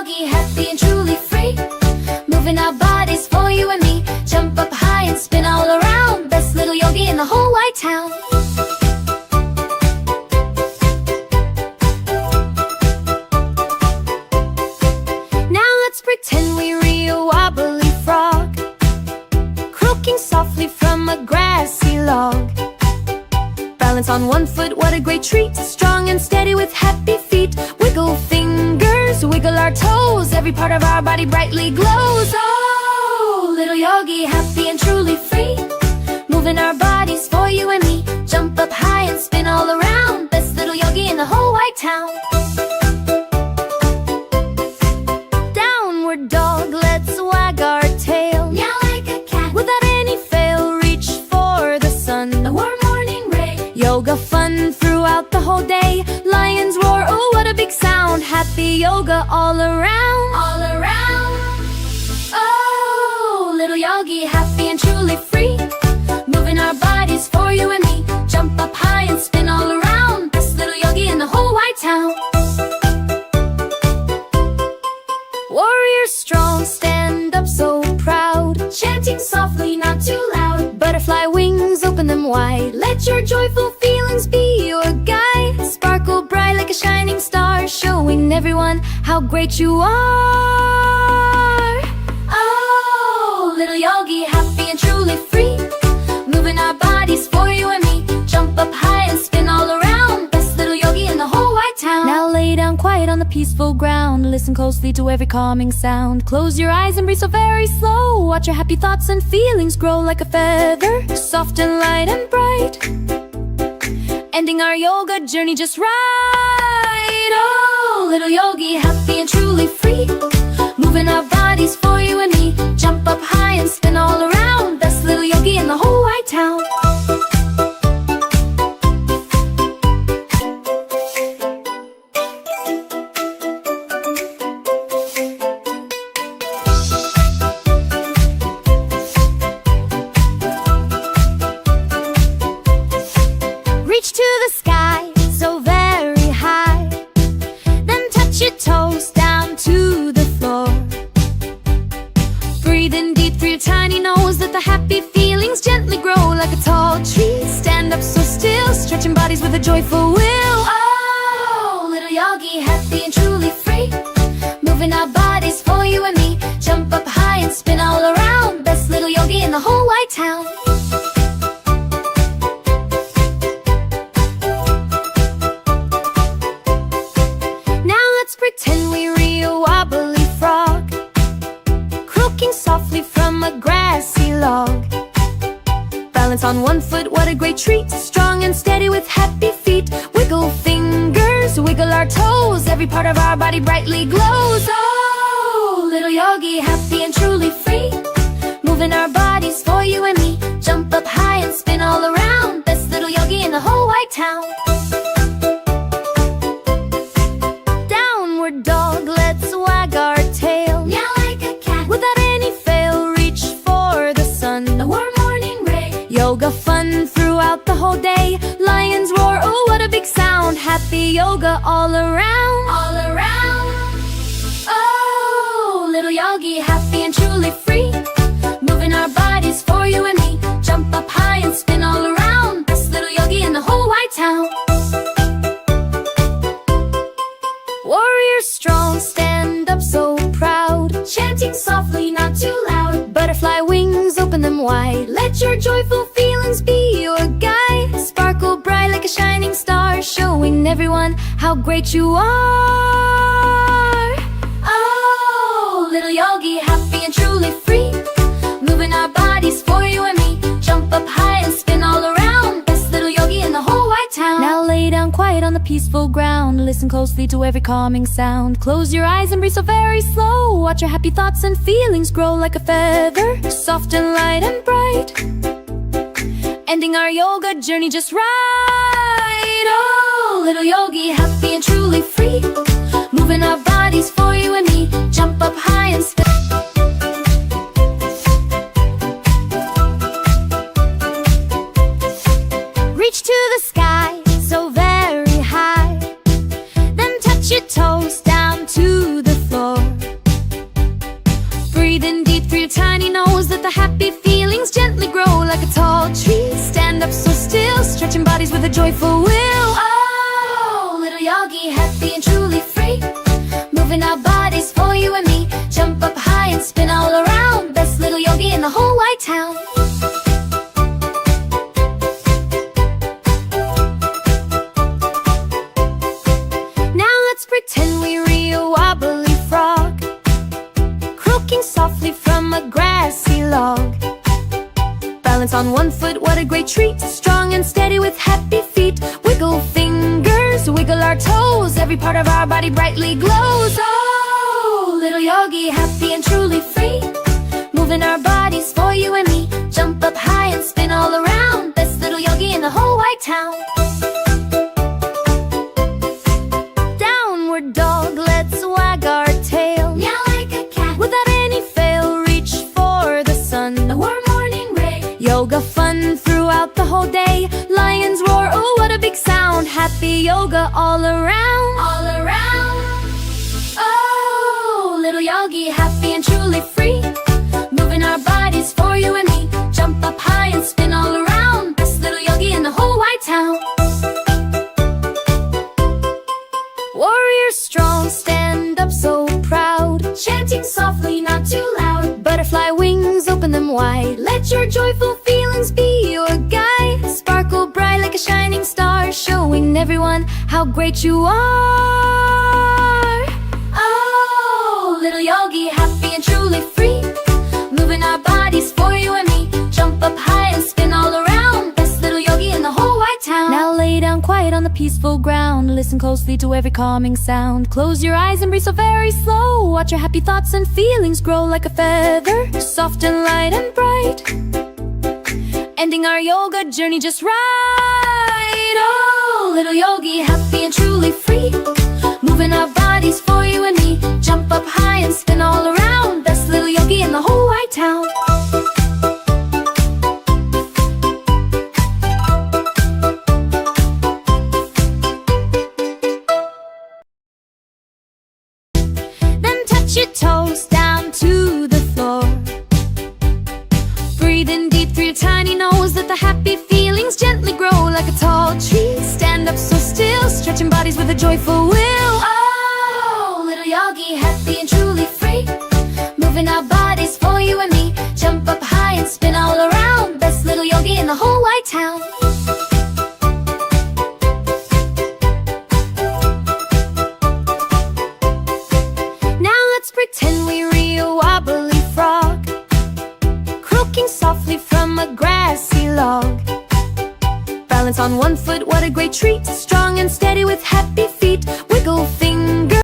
yogi, happy and truly free. Moving our bodies for you and me. Jump up high and spin all around. Best little yogi in the whole wide town. Now let's pretend we're a wobbly frog, croaking softly from a grassy log. Balance on one foot, what a great treat. Strong and steady with happy feet. Wiggle fingers, wiggle our toes. Every part of our body brightly glows. Oh, little yogi, happy and truly free. Moving our bodies for you and me. Jump up high and spin all around. Best little yogi in the whole wide town. Downward dog, let's wag our tail. Meow like a cat. Without any fail, reach for the sun. A warm morning ray. Yoga fun throughout the whole day. Lions roar, oh what a big sound. Happy yoga all around. All around. Oh, little yogi, happy and truly free. Moving our bodies for you and me. Jump up high and spin all around. Best little yogi in the whole wide town. Warrior strong, stand up so proud. Chanting softly, not too loud. Butterfly wings, open them wide. Let your joyful feelings be your guide. Sparkle bright like a shining star, showing everyone how great you are. Oh, little yogi, happy and truly free. Moving our bodies for you and me. Jump up high and spin all around. Best little yogi in the whole wide town. Now lay down quiet on the peaceful ground. Listen closely to every calming sound. Close your eyes and breathe so very slow. Watch your happy thoughts and feelings grow like a feather, soft and light and bright. Ending our yoga journey just right. Oh, little yogi, happy and truly free. Moving our bodies for you and me. Jump up high and spin all around. Best little yogi in the whole wide town. Reach to the sky, so very high. Then touch your toes down to the floor. Breathe in deep through your tiny nose. Let the happy feelings gently grow like a tall tree. Stand up so still, stretching bodies with a joyful will. Oh, little yogi, happy and truly free. Moving our bodies for you and me. Jump up high and spin all around. Best little yogi in the whole wide town. Pretend we're a wobbly frog, croaking softly from a grassy log. Balance on one foot, what a great treat. Strong and steady with happy feet. Wiggle fingers, wiggle our toes. Every part of our body brightly glows. Oh, little yogi, happy and truly free. Moving our bodies for you and me. Jump up high and spin all around. Best little yogi in the whole wide town. Dog, let's wag our tail. Meow like a cat. Without any fail, reach for the sun. A warm morning ray. Yoga fun throughout the whole day. Lions roar, oh what a big sound. Happy yoga all around. All around. Oh, little yogi, happy and truly free. Moving our bodies for you and me. Jump up high and spin all around. Best little yogi in the whole wide town. Warrior strong, stand up so proud. Chanting softly, not too loud. Butterfly wings, open them wide. Let your joyful feelings be your guide. Sparkle bright like a shining star, showing everyone how great you are. Oh, little yogi, happy and truly free. Moving our bodies for you and me. Jump up high and spin all around. Best little yogi in the whole wide town. Now lay down quiet on the peaceful ground. Listen closely to every calming sound. Close your eyes and breathe so very slow. Watch your happy thoughts and feelings grow like a feather, soft and light and bright. Ending our yoga journey just right. Oh, little yogi, happy and truly free. Moving our bodies for you and me. Jump up high and spin. Reach to the sky, so very high. Then touch your toes down to the floor. joyful will. Oh, little yogi, happy and truly free, moving our bodies for you and me. Jump up high and spin all around, best little yogi in the whole white town. Now let's pretend we're a wobbly frog, croaking softly from a grassy log. Balance on one foot, what a great treat, strong and steady with happy feet. Wiggle fingers, wiggle our toes, every part of our body brightly glows. Oh, little yogi, happy and truly free, moving our bodies for you and me. Jump up high and spin all around, best little yogi in the whole white town. Downward dog, let's wag our tail, meow like a cat, without any fail, reach for the sun, a warm morning ray. Yoga fun throughout the whole day, lions roar, oh what a big sound. Happy yoga all around, all around. Oh, little yogi, happy and truly free, moving our bodies for you and me. Jump up high and spin all around, best little yogi in the whole white town. Warrior strong, stand up so proud, chanting softly, not too loud. Butterfly wings, open them wide, let your joyful feelings be your guide. Sparkle bright like a shining star, showing everyone how great you are. Oh, little yogi, happy and truly free, moving our bodies for you and me. Jump up high and spin all around, best little yogi in the whole white town. Now lay down quiet on the peaceful ground, listen closely to every calming sound. Close your eyes and breathe so very slow, watch your happy thoughts and feelings grow like a feather, soft and light and bright, ending our yoga journey just right. Oh, little yogi, happy and truly free, moving our bodies for you and me. Jump up high and spin all around, best little yogi in the whole white town. Then touch your toes down to the floor, breathe in deep through your tiny nose, let the happy feelings gently grow like a tall tree. Stand up so still, stretching bodies with a joyful will. Oh, little yogi, happy and truly free, moving our bodies for you and me. Jump up high and spin all around, best little yogi in the whole white town. Now let's pretend we're a wobbly frog, croaking softly from a grassy log. Balance on one foot, what a great treat, strong and steady with happy feet. Wiggle